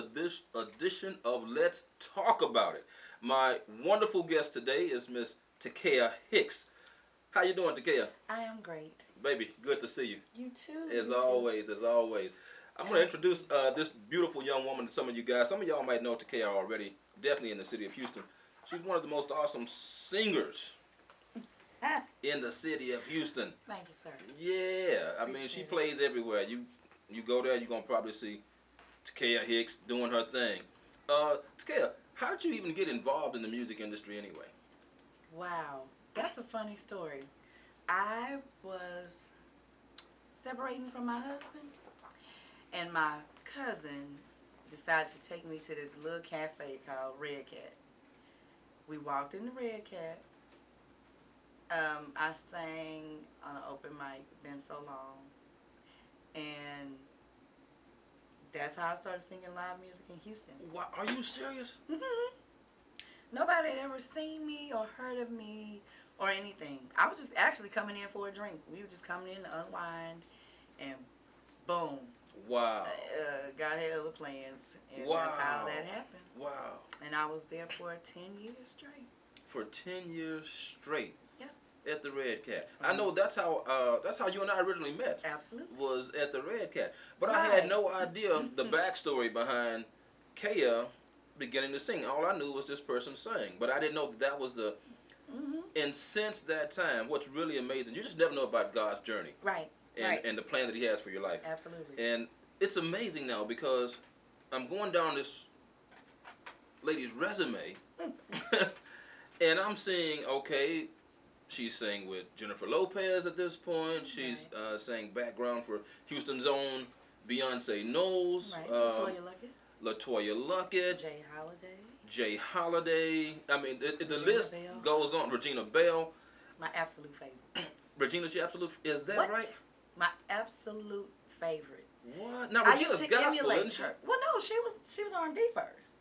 to this edition of Let's Talk About It. My wonderful guest today is Miss Kai Hicks. How you doing, Kai? I am great. Baby, good to see you. You too. As you always, too. as always. I'm going to introduce this beautiful young woman to some of you guys. Some of y'all might know Kai already, definitely in the city of Houston. She's one of the most awesome singers in the city of Houston. Thank you, sir. Yeah, I mean, she plays everywhere. You go there, you're going to probably see Kai Hicks doing her thing. Kai, how did you even get involved in the music industry anyway? Wow, that's a funny story. I was separating from my husband, and my cousin decided to take me to this little cafe called Red Cat. We walked in the Red Cat. I sang on an open mic, Been So Long, and that's how I started singing live music in Houston. Wow, are you serious? Mm-hmm. Nobody had ever seen me or heard of me or anything. I was just actually coming in for a drink. We were just coming in to unwind, and boom. Wow. God had other plans, and wow. that's how that happened. Wow. And I was there for 10 years straight. For 10 years straight. Yep. At the Red Cat. I know that's how you and I originally met. Absolutely. Was at the Red Cat. But right. I had no idea the backstory behind Kai beginning to sing. All I knew was this person sang, but I didn't know that was the. And since that time, what's really amazing, you just never know about God's journey. Right. And the plan that He has for your life. Absolutely. And it's amazing now because I'm going down this lady's resume, and I'm seeing, okay, she's sang with Jennifer Lopez at this point. She's sang background for Houston's own Beyonce Knowles. Right. LaToya Luckett. Jay Holiday. I mean, the list goes on. Regina Bell. My absolute favorite. Regina's your absolute. Is that what? right? My absolute favorite. What? Now Regina's gospel, isn't she? Well, no, she was R&B first.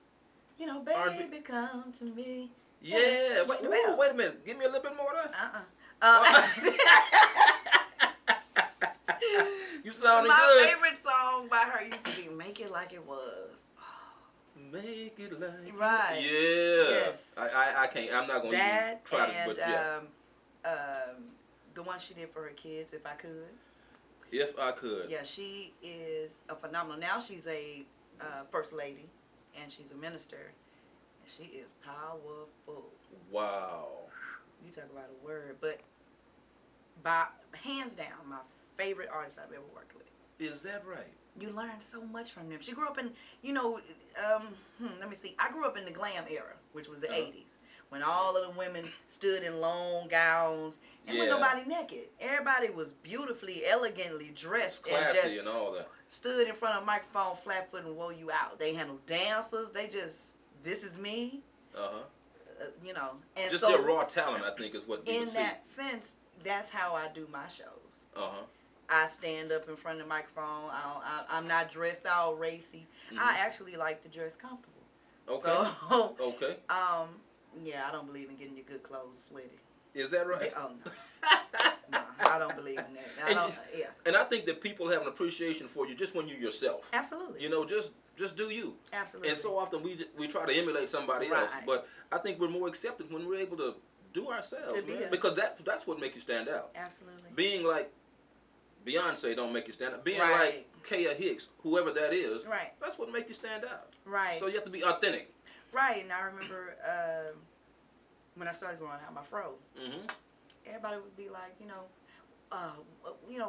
You know, baby, come to me. Yeah. Wait a minute. Give me a little bit more of that. You sounding good. My favorite song by her used to be "Make It Like It Was." Make it like right. Yeah. Yes. I can't. I'm not gonna that try and, to. But yeah. The one she did for her kids, If I Could. If I Could. Yeah, she is a phenomenal. Now she's a first lady, and she's a minister, and she is powerful. Wow. You talk about a word, but by hands down, my favorite artist I've ever worked with. Is that right? You learn so much from them. She grew up in, let me see. I grew up in the glam era, which was the 80s, when all of the women stood in long gowns and with nobody naked. Everybody was beautifully, elegantly dressed classy and all that. Stood in front of a microphone, flat foot, and wore you out. They handled dancers. They just, this is me. And just so their raw talent, I think, is what you in that sense, that's how I do my shows. I stand up in front of the microphone. I'm not dressed all racy. I actually like to dress comfortable. Okay. So, okay. Yeah, I don't believe in getting your good clothes sweaty. Is that right? Oh no. No, I don't believe in that. And I think that people have an appreciation for you just when you're yourself. Absolutely. You know, just do you. Absolutely. And so often we try to emulate somebody else, but I think we're more accepted when we're able to do ourselves, because that's what makes you stand out. Absolutely. Being like Beyonce don't make you stand out. Being like Kai Hicks, whoever that is, that's what makes you stand out. Right. So you have to be authentic. Right. And I remember when I started growing out my fro, everybody would be like,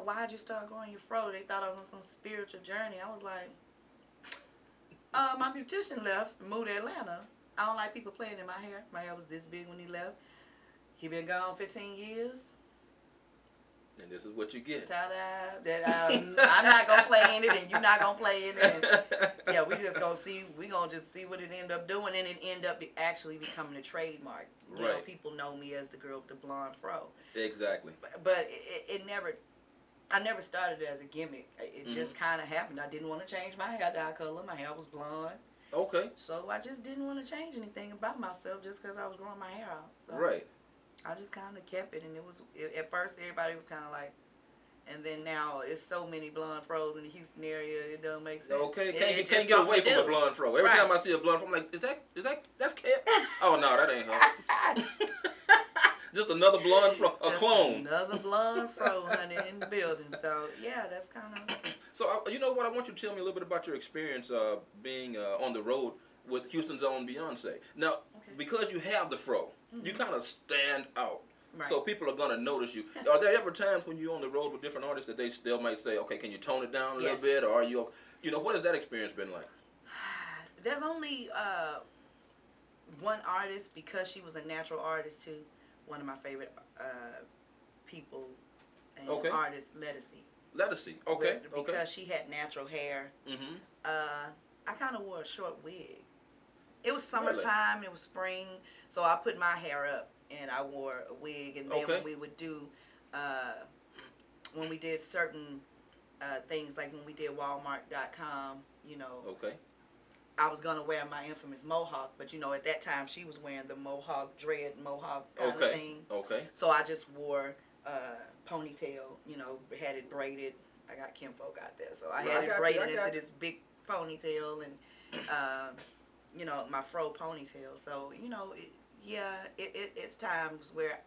why'd you start growing your fro? They thought I was on some spiritual journey. I was like, my beautician left, moved to Atlanta. I don't like people playing in my hair. My hair was this big when he left. He been gone 15 years. And this is what you get. Ta-da! That I'm not gonna play in it, and you're not gonna play in it. And, yeah, we gonna just see what it end up doing, and it end up actually becoming a trademark. You know, people know me as the girl with the blonde fro. Exactly. But I never started as a gimmick. It just kind of happened. I didn't want to change my hair dye color. My hair was blonde. Okay. So I just didn't want to change anything about myself just because I was growing my hair out. So right. I just kind of kept it, and it was at first everybody was kind of like, And then now it's so many blonde fros in the Houston area, it don't make sense. Okay, It's can't just get something away to from a do. blonde fro. Every Right. time I see a blonde fro, I'm like, that's Kat? Oh no, that ain't her. Just another blonde fro, a Just clone. another blonde fro, honey, in the building. So yeah, that's kind of. So you know what? I want you to tell me a little bit about your experience being on the road with Houston's own Beyonce. Now, Okay. because you have the fro, you kind of stand out. Right. So people are gonna notice you. Are there ever times when you're on the road with different artists that they still might say, okay, can you tone it down a little bit, or are you, what has that experience been like? There's only one artist, because she was a natural artist too. One of my favorite people and artists, Lettucey, okay. Because she had natural hair. Mm-hmm. I kind of wore a short wig. It was summertime. It was spring, so I put my hair up and I wore a wig. And then when we would do, when we did certain things, like when we did Walmart.com, Okay. I was gonna wear my infamous mohawk, but at that time she was wearing the mohawk kind of thing. Okay. So I just wore ponytail, had it braided. I got kinfolk out there, so I had it braided into this big ponytail and my fro ponytail. So it's times where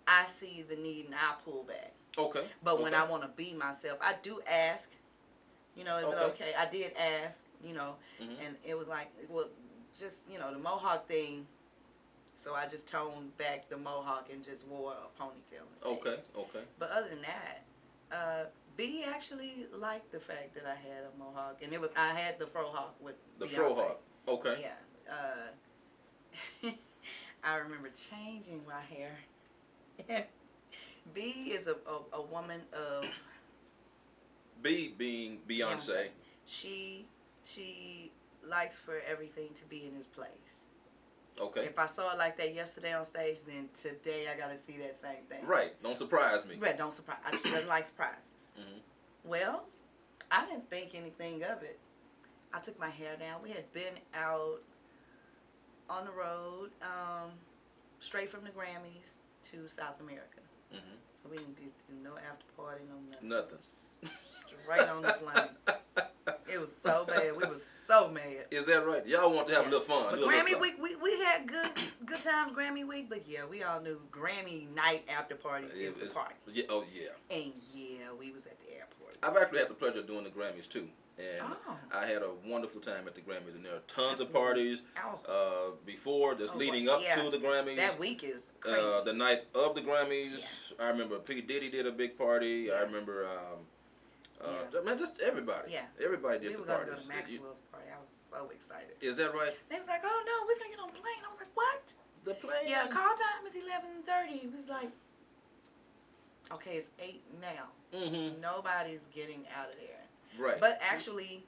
I see the need and I pull back. Okay. But when I want to be myself, I do ask. Is it okay? I did ask. And it was like, well, just the mohawk thing. So I just toned back the mohawk and just wore a ponytail instead. Okay. But other than that, B actually liked the fact that I had a mohawk, and I had the fro hawk with the Beyonce. fro hawk. Okay. Yeah. I remember changing my hair. B is a woman of. B being Beyonce. She likes for everything to be in its place. Okay. If I saw it like that yesterday on stage, then today I gotta see that same thing. Right. Don't surprise me. Right. Don't surprise. She doesn't like surprises. Mm-hmm. Well, I didn't think anything of it. I took my hair down. We had been out on the road, straight from the Grammys to South America. Mm-hmm. So we didn't do no after party, no nothing. Nothing. Just straight on the plane. It was so bad. We was so mad. Is that right? Y'all want to have a little fun. But Grammy week, we had good times Grammy week. But yeah, we all knew Grammy night after parties is the party. Yeah, oh yeah. And yeah, we was at the airport. I've actually had the pleasure of doing the Grammys too. And I had a wonderful time at the Grammys, and there are tons of parties before, leading up to the Grammys. That week is crazy. The night of the Grammys, I remember P. Diddy did a big party. I remember, man, just everybody. Yeah. Everybody did the parties. We were going to go to Maxwell's party. I was so excited. Is that right? They was like, oh no, we're going to get on the plane. I was like, what? The plane? Yeah, call time is 11:30. It was like, okay, it's 8 now. Mm-hmm. Nobody's getting out of there. Right. But actually,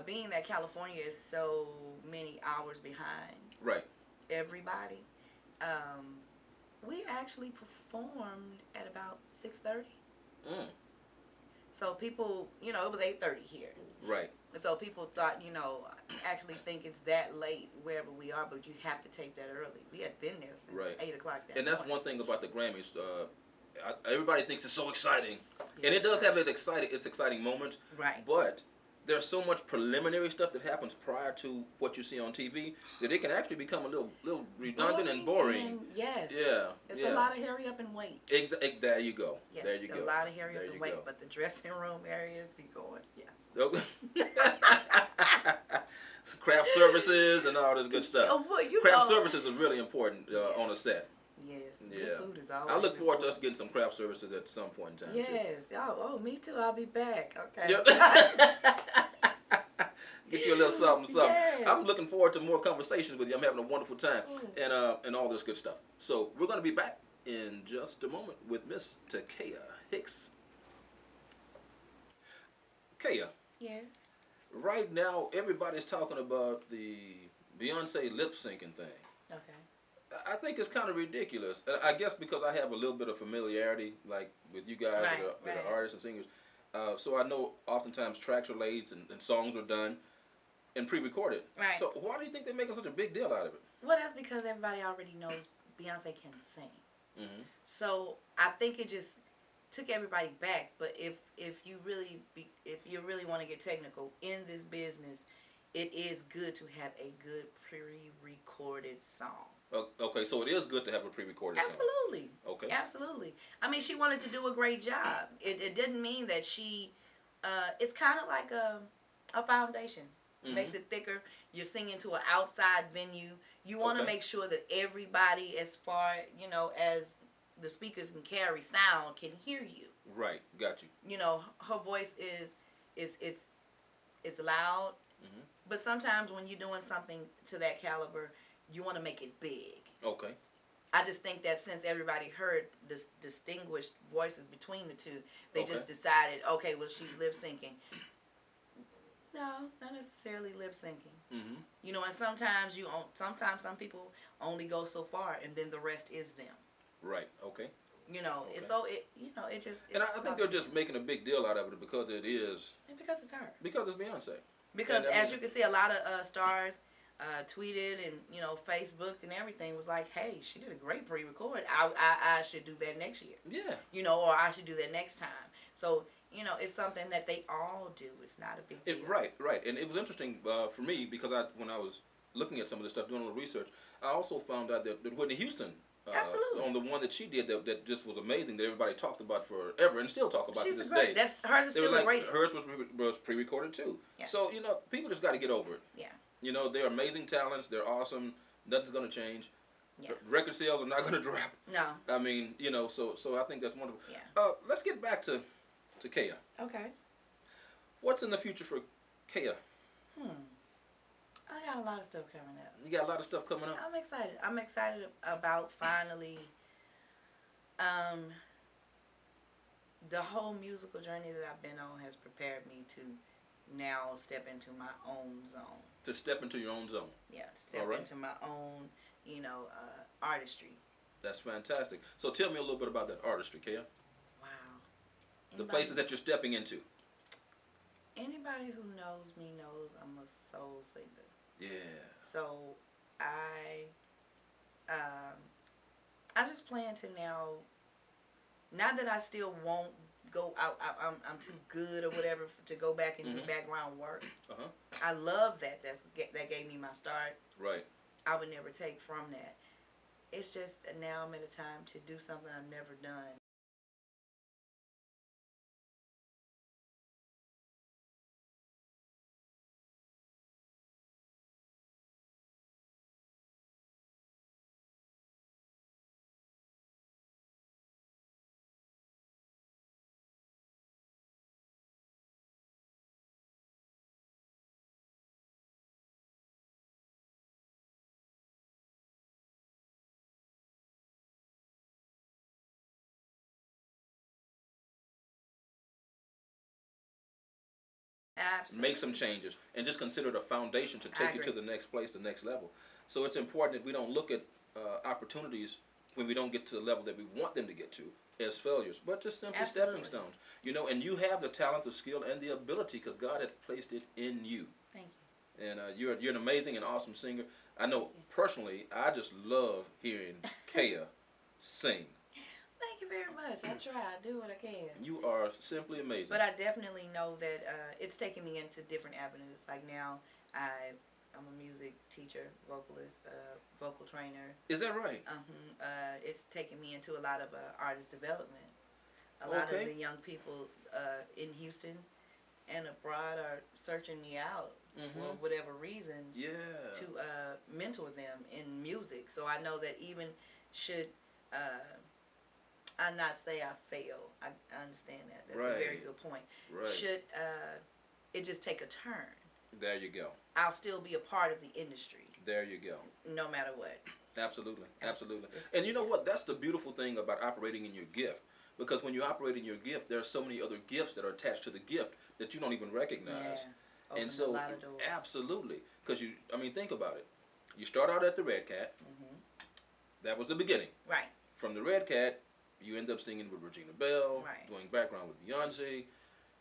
being that California is so many hours behind everybody, we actually performed at about 6:30. So people, it was 8:30 here. Right. So people thought, actually think it's that late wherever we are, but you have to take that early. We had been there since 8 o'clock that morning. And that's one thing about the Grammys. Everybody thinks it's so exciting, and it does have its exciting moments. Right. But there's so much preliminary stuff that happens prior to what you see on TV that it can actually become a little redundant and boring. Yes. Yeah. It's a lot of hurry up and wait. There you go. Yes, there you go. A lot of hurry up and wait, but the dressing room areas be going. Yeah. Okay. Craft services and all this good stuff. Craft services is really important on a set. Yes, good food is always I look forward to us getting some craft services at some point in time. Yes. Oh, me too. I'll be back. Okay. Yep. Get you a little something. Yes. I'm looking forward to more conversations with you. I'm having a wonderful time and all this good stuff. So we're going to be back in just a moment with Miss Kai Hicks. Kaya. Yes. Right now, everybody's talking about the Beyonce lip syncing thing. Okay. I think it's kind of ridiculous. I guess because I have a little bit of familiarity, like with you guys, with the artists and singers. So I know oftentimes tracks are laid and songs are done and pre-recorded. Right. So why do you think they're making such a big deal out of it? Well, that's because everybody already knows Beyonce can sing. Mm-hmm. So I think it just took everybody back. But if you really want to get technical in this business, it is good to have a good pre-recorded song. Okay, so it is good to have a pre-recorded song. Absolutely. Okay. Absolutely. I mean, she wanted to do a great job. It didn't mean that she. It's kind of like a foundation. Mm-hmm. Makes it thicker. You're singing to an outside venue. You want to make sure that everybody, as far as the speakers can carry sound, can hear you. Right. Got you. You know, her voice is it's loud. Mm-hmm. But sometimes when you're doing something to that caliber, you want to make it big. Okay. I just think that since everybody heard the distinguished voices between the two, they just decided, okay, well, she's lip syncing. No, not necessarily lip syncing. Mm-hmm. You know, and sometimes some people only go so far, and then the rest is them. Right. Okay. You know, it just. And I think they're just making a big deal out of it because it is. And because it's her. Because it's Beyonce. Because as you can see, a lot of stars tweeted and Facebooked and everything was like, hey, she did a great pre-record. I should do that next year. Yeah. Or I should do that next time. So it's something that they all do. It's not a big deal. Right. And it was interesting for me because when I was looking at some of this stuff, doing a little research, I also found out that Whitney Houston. Absolutely. On the one that she did that just was amazing that everybody talked about forever and still talk about to this day. Hers is still the greatest. Hers was pre-recorded too. Yeah. So people just got to get over it. Yeah. They're amazing talents. They're awesome. Nothing's gonna change. Yeah. Record sales are not gonna drop. No. I mean, so I think that's wonderful. Yeah. Let's get back to Kaya. Okay. What's in the future for Kaya? I got a lot of stuff coming up. You got a lot of stuff coming up? I'm excited. I'm excited about finally the whole musical journey that I've been on has prepared me to now step into my own zone. To step into your own zone? Yeah, step into my own, artistry. That's fantastic. So tell me a little bit about that artistry, Kaya. Wow. The places that you're stepping into. Anybody who knows me knows I'm a soul singer. Yeah. So I just plan to now that I still won't go out, I'm too good or whatever to go back and do background work. I love that. That gave me my start. Right. I would never take from that. It's just now I'm at a time to do something I've never done. Absolutely. Make some changes and just consider it a foundation to take you to the next place, the next level. So it's important that we don't look at opportunities when we don't get to the level that we want them to get to as failures, but just simply stepping stones. And you have the talent, the skill, and the ability because God has placed it in you. Thank you. And you're an amazing and awesome singer. I know personally, I just love hearing Kaya sing. Thank you very much. I try. I do what I can. You are simply amazing. But I definitely know that it's taking me into different avenues. Like now, I'm a music teacher, vocalist, vocal trainer. Is that right? It's taking me into a lot of artist development. A lot of the young people in Houston and abroad are searching me out for whatever reasons to mentor them in music. So I know that even should I not say I fail, I understand that. That's a very good point. Right. Should it just take a turn? There you go. I'll still be a part of the industry. There you go. No matter what. Absolutely. And you know what? That's the beautiful thing about operating in your gift. Because when you operate in your gift, there are so many other gifts that are attached to the gift that you don't even recognize. Yeah. And so, a lot of doors. absolutely. Because think about it. You start out at the Red Cat. That was the beginning. Right. From the Red Cat, you end up singing with Regina Belle, right. doing background with Beyonce.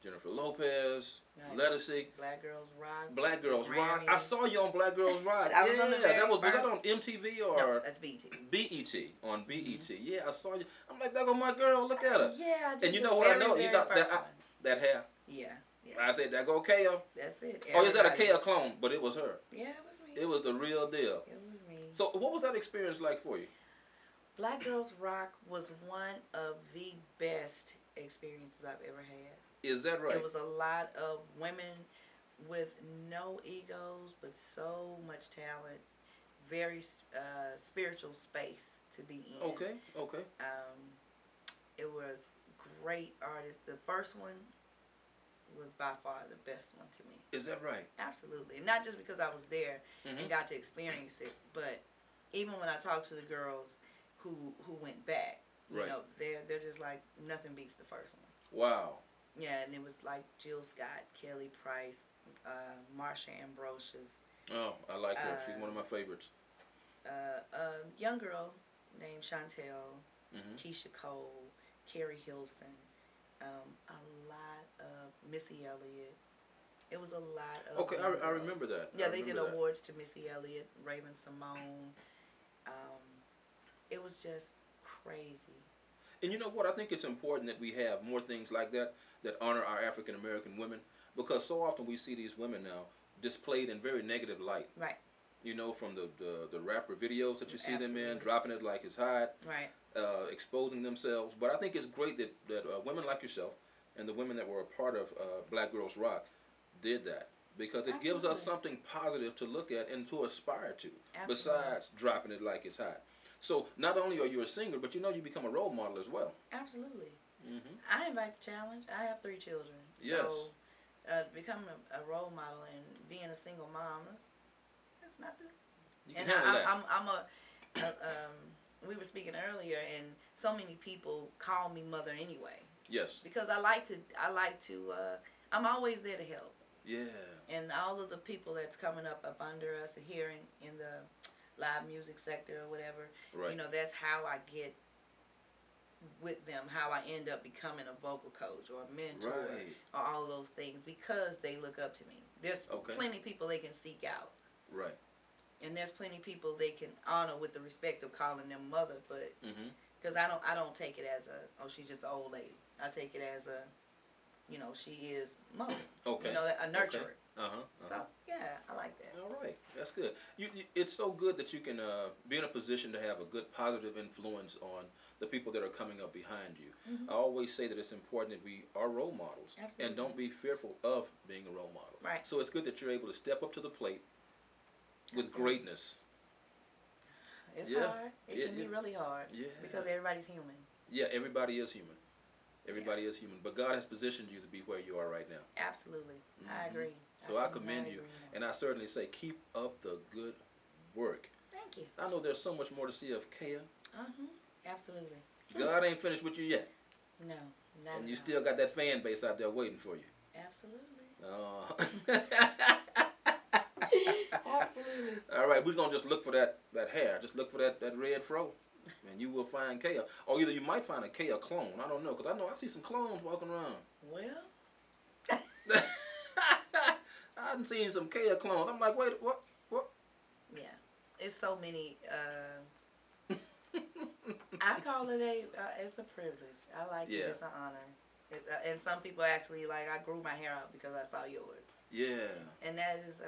Jennifer Lopez, Right. Lettucey, Black Girls Rock. Black The Girls Rock. I Grammys. saw you on Black Girls Rock. I was on the Yeah, very was that first. on MTV No, or that's BET. BET? On BET. Yeah, I saw you. I'm like, that go my girl. Look at her. Yeah, I And did you the know what I very, know? You very got first one. that hair. Yeah, yeah. I said, that go Kaya. That's it. Oh, is that a Everybody. Kaya clone? But it was her. Yeah, it was me. It was the real deal. It was me. So, what was that experience like for you? Black Girls Rock was one of the best experiences I've ever had. Is that right? It was a lot of women with no egos, but so much talent. Very spiritual space to be in. Okay, okay. It was great artists. The first one was by far the best one to me. Is that right? Absolutely. Not just because I was there Mm-hmm. and got to experience it, but even when I talked to the girls who went back, you Right. know, they're just like nothing beats the first one. Wow. Yeah, and it was like Jill Scott, Kelly Price, Marsha Ambrosius, Oh, I like her. She's one of my favorites. a young girl named Chantel, Mm-hmm. Keisha Cole, Carrie Hilson, a lot of Missy Elliott. It was a lot of. Okay, young I girls. remember that. Yeah, I they did remember that. awards to Missy Elliott, Raven Simone. It was just crazy. And you know what? I think it's important that we have more things like that that honor our African American women, because so often we see these women now displayed in very negative light. Right. You know, from the rapper videos that you see them in, Absolutely. dropping it like it's hot, Right. exposing themselves. But I think it's great that women like yourself and the women that were a part of Black Girls Rock did that, because it gives us Absolutely. something positive to look at and to aspire to, Absolutely. besides dropping it like it's hot. So not only are you a singer, but you know you become a role model as well. Absolutely. Mm-hmm. I invite the challenge. I have 3 children. Yes. So becoming a role model and being a single mom, that's not the. You can And handle that. I'm we were speaking earlier, and so many people call me mother anyway, Yes. because I like to I'm always there to help. Yeah. And all of the people that's coming up under us here in the live music sector or whatever, Right. you know, that's how I get with them, how I end up becoming a vocal coach or a mentor Right. or all those things, because they look up to me. There's Okay. plenty of people they can seek out. Right. And there's plenty of people they can honor with the respect of calling them mother, but Mm-hmm. because I don't take it as she's just an old lady. I take it as she is mother. Okay. You know, a nurturer. Uh-huh. So yeah, I like that. All right, that's good. It's so good that you can be in a position to have a good positive influence on the people that are coming up behind you. Mm-hmm. I always say that it's important that we are role models. Absolutely. And don't be fearful of being a role model. Right. So it's good that you're able to step up to the plate with Absolutely. greatness. It's Yeah. hard. It can be really hard. Yeah. Because everybody's human. Yeah, everybody is human. Everybody is human. But God has positioned you to be where you are right now. Absolutely. Mhm. I agree. So I could commend not you. agree more. And I certainly say keep up the good work. Thank you. I know there's so much more to see of Kaya. Absolutely. God ain't finished with you yet. No, not And at you all. still got that fan base out there waiting for you. Absolutely. Absolutely. All right, we're going to just look for that hair. Just look for that red fro. And you will find Kaya. Or either you might find a Kaya clone. I don't know. Because I see some clones walking around. Well. I haven't seen some Kaya clones. I'm like, wait, what? Yeah. It's so many. I call it it's a privilege. I like it. It's an honor. And some people actually, like, I grew my hair out because I saw yours. Yeah. And that is,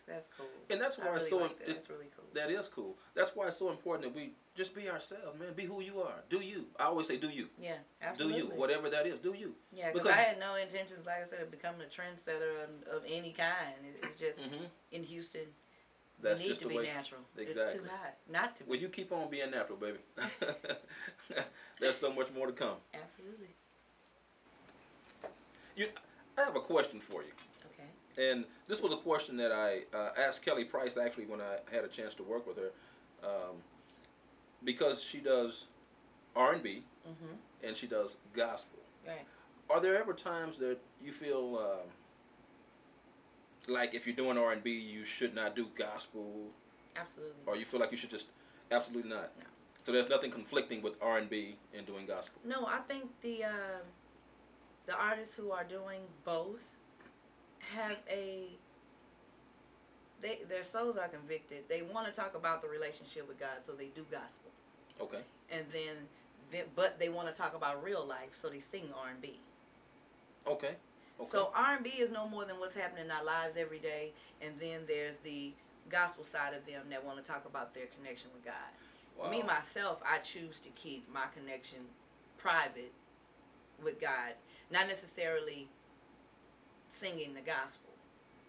that's cool. And that's why it's it's so. like that. That's really cool. That is cool. That's why it's so important that we just be ourselves, man. Be who you are. Do you. I always say, do you. Yeah, absolutely. Do you. Whatever that is, do you. Yeah, because I had no intentions, like I said, of becoming a trendsetter of any kind. It's just in Houston. That's you need just to the be way. natural. Exactly. It's too hot not to be. Well, you keep on being natural, baby. There's so much more to come. Absolutely. I have a question for you. Okay. And this was a question that I asked Kelly Price actually when I had a chance to work with her, because she does R&B and she does gospel. Right. Are there ever times that you feel like if you're doing R&B, you should not do gospel? Absolutely. Or you feel like you should just absolutely not? No. So there's nothing conflicting with R&B and doing gospel? No, I think the the artists who are doing both have their souls are convicted. They want to talk about the relationship with God, so they do gospel. Okay. And but they want to talk about real life, so they sing R&B. Okay. Okay. So R&B is no more than what's happening in our lives every day, and then there's the gospel side of them that want to talk about their connection with God. Wow. Me, myself, I choose to keep my connection private with God, not necessarily singing the gospel.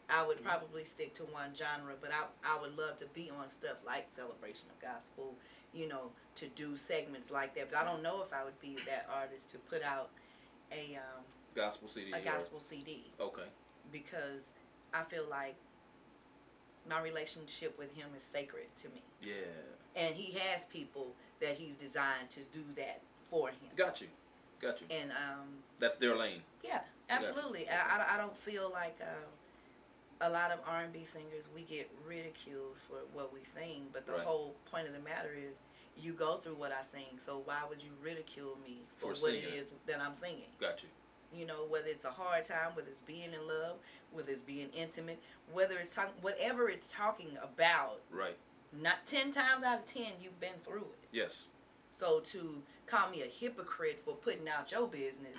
I would probably stick to one genre, but I would love to be on stuff like Celebration of Gospel, to do segments like that. But I don't know if I would be that artist to put out a gospel CD. CD. Okay. Because I feel like my relationship with him is sacred to me. Yeah. And he has people that he's designed to do that for him. Got you. And that's their lane. Yeah, absolutely. Gotcha. Okay. I don't feel like a lot of R&B singers, we get ridiculed for what we sing, but the whole point of the matter is you go through what I sing, so why would you ridicule me for what it is that I'm singing? Got you. Whether it's a hard time, whether it's being in love, whether it's being intimate, whether it's whatever it's talking about. Right. Not 10 times out of 10, you've been through it. Yes. So to call me a hypocrite for putting out your business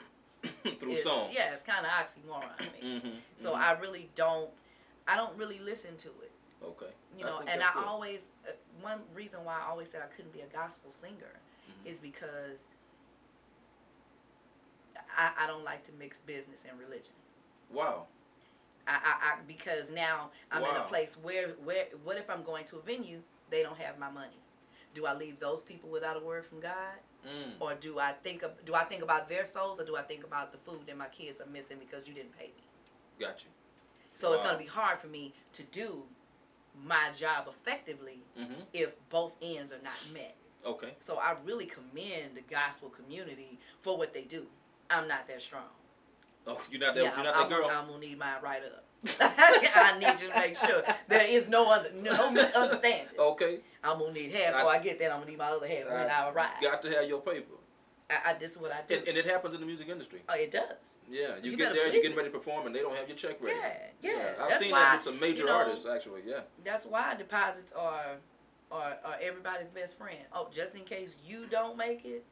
through song. Yeah, it's kind of oxymoron to me. Mm-hmm. So I really don't really listen to it. Okay. And I always, one reason why I always said I couldn't be a gospel singer is because I don't like to mix business and religion. Wow. Because now I'm in a place where what if I'm going to a venue, they don't have my money? Do I leave those people without a word from God? Or do I think about their souls, or do I think about the food that my kids are missing because you didn't pay me? Got you. So it's going to be hard for me to do my job effectively if both ends are not met. Okay. So I really commend the gospel community for what they do. I'm not that strong. Oh, you're not that girl? I'm going to need mine right up. I need you to make sure there is no misunderstanding. Okay. I'm going to need half before I get there. I'm going to need my other half when I arrive. Got to have your paper. This is what I do. And it happens in the music industry. Oh, it does. Yeah, you get there, you're getting ready to perform, and they don't have your check ready. Yeah. I've seen that with some major artists, actually. Yeah. That's why deposits are everybody's best friend. Oh, just in case you don't make it.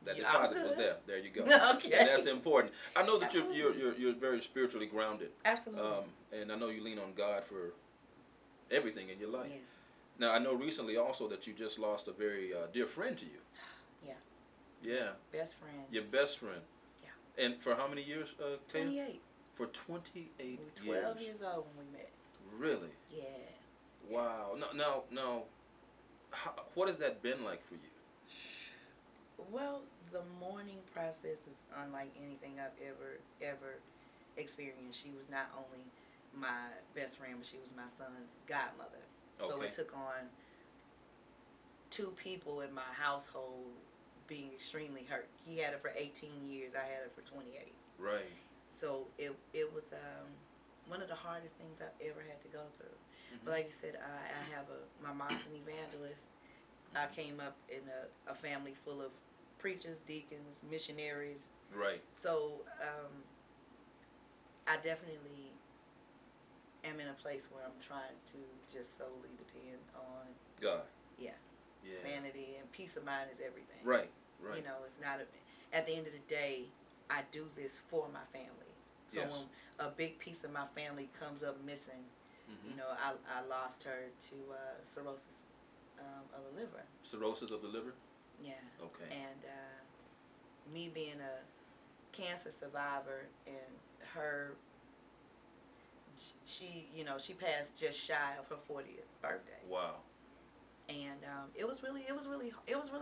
That deposit was there. There you go. Okay. And that's important. I know that you're very spiritually grounded. Absolutely. And I know you lean on God for everything in your life. Yes. Now, I know recently also that you just lost a very dear friend to you. Yeah. Yeah. Best friend. Your best friend. Yeah. And for how many years, Taylor? 28. For 28 years. We were 12 years old when we met. Really? Yeah. Wow. Now, what has that been like for you? Well, the mourning process is unlike anything I've ever experienced. She was not only my best friend, but she was my son's godmother. Okay. So it took on two people in my household being extremely hurt. He had her for 18 years. I had her for 28. Right. So it was one of the hardest things I've ever had to go through. But like you said, I have my mom's an evangelist. I came up in a family full of preachers, deacons, missionaries. Right. So I definitely am in a place where I'm trying to just solely depend on God. Yeah. Sanity and peace of mind is everything. Right. It's not at the end of the day, I do this for my family. So when a big piece of my family comes up missing, I lost her to cirrhosis of the liver. Cirrhosis of the liver? Yeah. Okay. And me being a cancer survivor, and her, she passed just shy of her 40th birthday. Wow. And it was really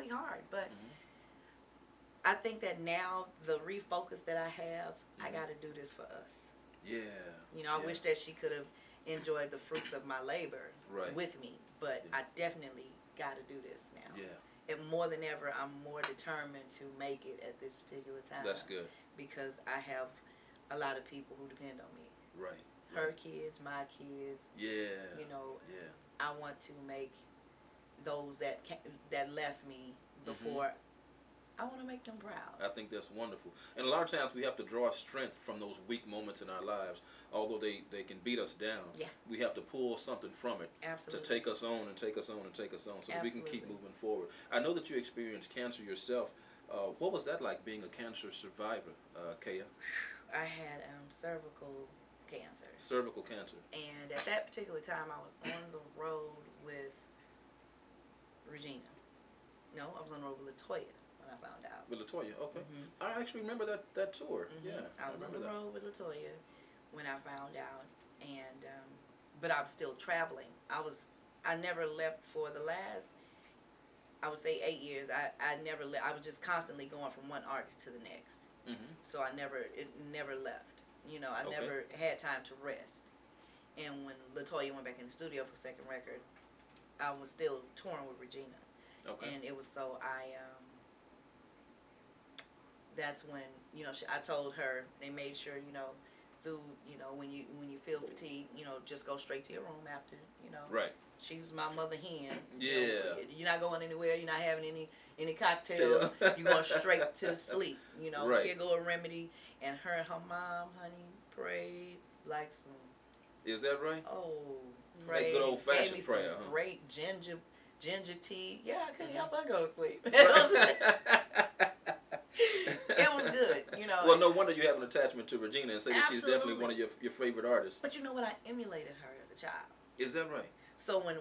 hard. But I think that now the refocus that I have, I got to do this for us. Yeah. I wish that she could have enjoyed the fruits of my labor with me, but I definitely got to do this now. Yeah. And more than ever, I'm more determined to make it at this particular time. That's good. Because I have a lot of people who depend on me. Right. Her kids, my kids. Yeah. Yeah. I want to make those that left me before I want to make them proud. I think that's wonderful. And a lot of times we have to draw strength from those weak moments in our lives. Although they can beat us down, Yeah. we have to pull something from it to Absolutely. take us on and take us on and take us on so that we can keep Absolutely. moving forward. I know that you experienced cancer yourself. What was that like being a cancer survivor, Kaya? I had cervical cancer. Cervical cancer. And at that particular time, I was on the road with Regina. No, I was on the road with Latoya when I found out. With Latoya, okay. Mm-hmm. I actually remember that tour. Mm-hmm. Yeah, I was on the that. road with Latoya when I found out, and but I was still traveling. I never left for the last, I would say 8 years. I never left. I was just constantly going from one artist to the next. Mm-hmm. So it never left. You know, I never had time to rest. And when Latoya went back in the studio for second record, I was still touring with Regina. Okay. And it was so that's when, you know, I told her, they made sure, you know, through, you know, when you feel fatigued, you know, just go straight to your room after, you know. Right. She was my mother hen. Yeah. You know, you're not going anywhere. You're not having any cocktails. You're going straight to sleep. You know, right. Here go a remedy. And her mom, honey, prayed like some. Is that right? Oh, prayed. Like good old fashioned prayer, some great ginger tea. Yeah, I couldn't help but go to sleep. It was good, you know. Well, no wonder you have an attachment to Regina and say that she's definitely one of your favorite artists. But you know what? I emulated her as a child. Is that right? So when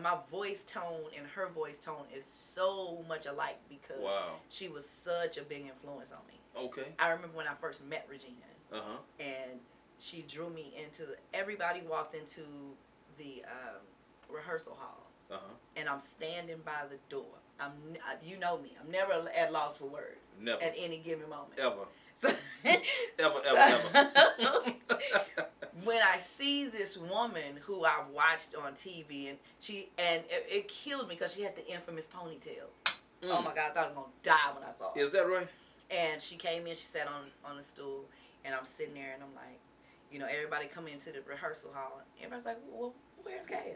my voice tone and her voice tone is so much alike because she was such a big influence on me. Okay. I remember when I first met Regina. Uh-huh. And she drew me into everybody walked into the rehearsal hall. Uh-huh. And I'm standing by the door. You know me. I'm never at loss for words. Never. At any given moment. Ever. So, ever. When I see this woman who I've watched on TV, and it killed me because she had the infamous ponytail. Oh my God, I thought I was gonna die when I saw her. Is that right? And she came in, she sat on the stool, and I'm sitting there, and I'm like, you know, everybody come into the rehearsal hall. Everybody's like, well, where's Kaya?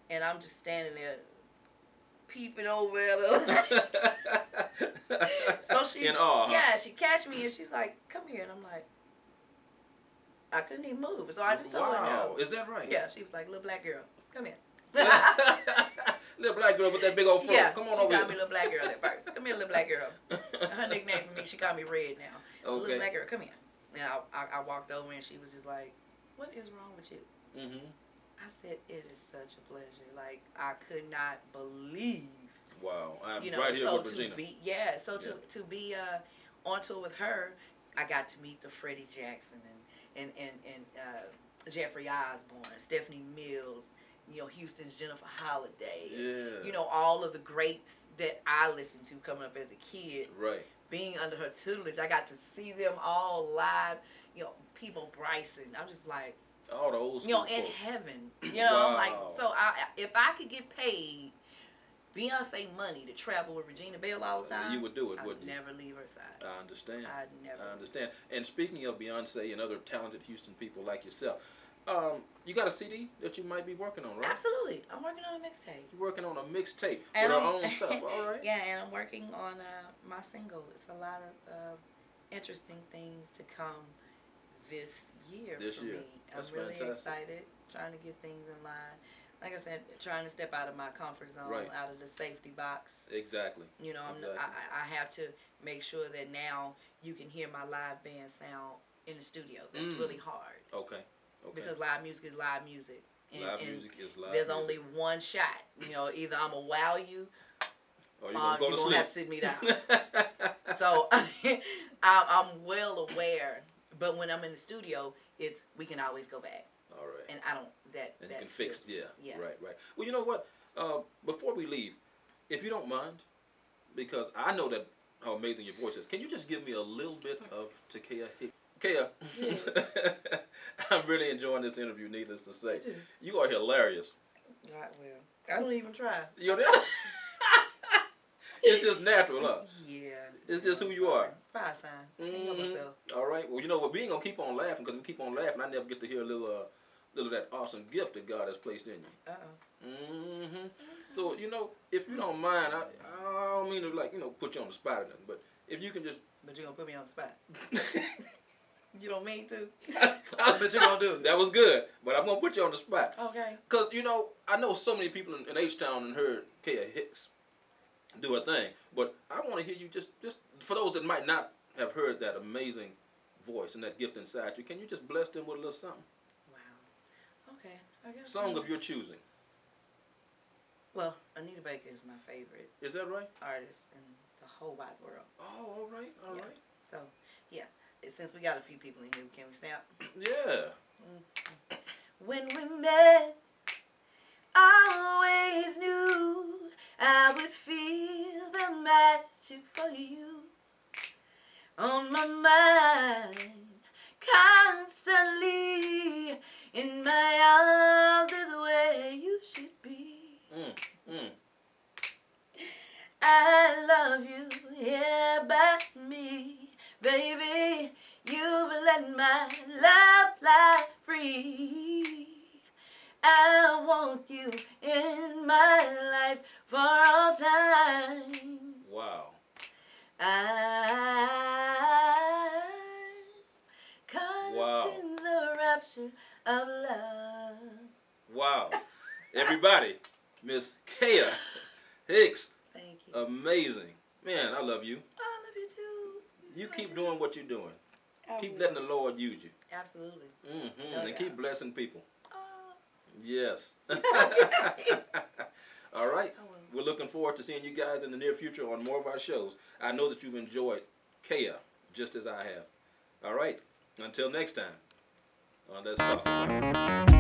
And I'm just standing there, peeping over at her. So she, in awe. Yeah, she catch me and she's like, "Come here," and I'm like, I couldn't even move, so I just told her no. Is that right? Yeah, she was like, "Little black girl, come here." Little black girl with that big old fro. Yeah, come on she over called me little black girl at first. Come here, little black girl. Her nickname for me, she called me Red now. Okay. Little black girl, come here. And I walked over and she was just like, "What is wrong with you?" Mm-hmm. I said, "It is such a pleasure. Like, I could not believe." Wow, I'm right here with Regina. To be on tour with her, I got to meet the Freddie Jackson and Jeffrey Osborne, Stephanie Mills, you know, Houston's Jennifer Holliday. Yeah. You know, all of the greats that I listened to coming up as a kid. Right. Being under her tutelage, I got to see them all live. You know, People Bryson. I'm just like, all the old school you know, in folk. heaven. You know, wow. I'm like, so if I could get paid Beyonce money to travel with Regina Belle all the time, you would do it, wouldn't you? I'd never leave her side. I understand. I'd never. I understand. And speaking of Beyonce and other talented Houston people like yourself, you got a CD that you might be working on, right? Absolutely. I'm working on a mixtape. You're working on a mixtape with our own stuff, all right? Yeah, and I'm working on my single. It's a lot of interesting things to come this year for me. That's I'm really fantastic. excited, trying to get things in line. Like I said, trying to step out of my comfort zone, out of the safety box. Exactly. You know, I have to make sure that now you can hear my live band sound in the studio. That's really hard. Okay. Because live music is live music. Live music is live There's music. only one shot. You know, either I'm going to wow you or you're going to have to sit me down. So I'm well aware. But when I'm in the studio, we can always go back. All right. And I don't, and you can fix, yeah. Right. Well, you know what? Before we leave, if you don't mind, because I know that how amazing your voice is, can you just give me a little bit of Kai Hicks? Kaya, yes. I'm really enjoying this interview, needless to say. Me too. You are hilarious. Not well. I don't even try. You're It's just natural, huh? Yeah. It's just who you are. Fire sign. Can't help myself. All right. Well, you know what? We ain't going to keep on laughing because we keep on laughing. I never get to hear a little of that awesome gift that God has placed in you. Uh-oh. Mm-hmm. So, you know, if you don't mind, I don't don't mean to like put you on the spot or nothing, but if you can just. But you're gonna put me on the spot. You don't mean to, but you're gonna do it. That was good, but I'm gonna put you on the spot. Okay. Cause I know so many people in H-Town and heard Kai Hicks do her thing, but I want to hear you just for those that might not have heard that amazing voice and that gift inside you. Can you just bless them with a little something? Wow. Okay. I guess. Song of your choosing. Well, Anita Baker is my favorite. Is that right? Artist in the whole wide world. Oh, all right, all right. So, yeah. Since we got a few people in here, can we snap? Yeah. When we met, I always knew I would feel the magic for you on my mind constantly. In my arms is where you should be. I love you here by me, baby. You let my love fly free. I want you in my life for all time. Wow. I'm caught up in the rapture of love. Wow. Everybody, Miss Kai Hicks. Thank you. Amazing. Man, I love you. I love you too. You keep doing what you're doing. I Keep will. letting the Lord use you. Absolutely. And keep blessing people. Oh. Yes. All right. We're looking forward to seeing you guys in the near future on more of our shows. I know that you've enjoyed Kai just as I have. All right. Until next time. Let's talk.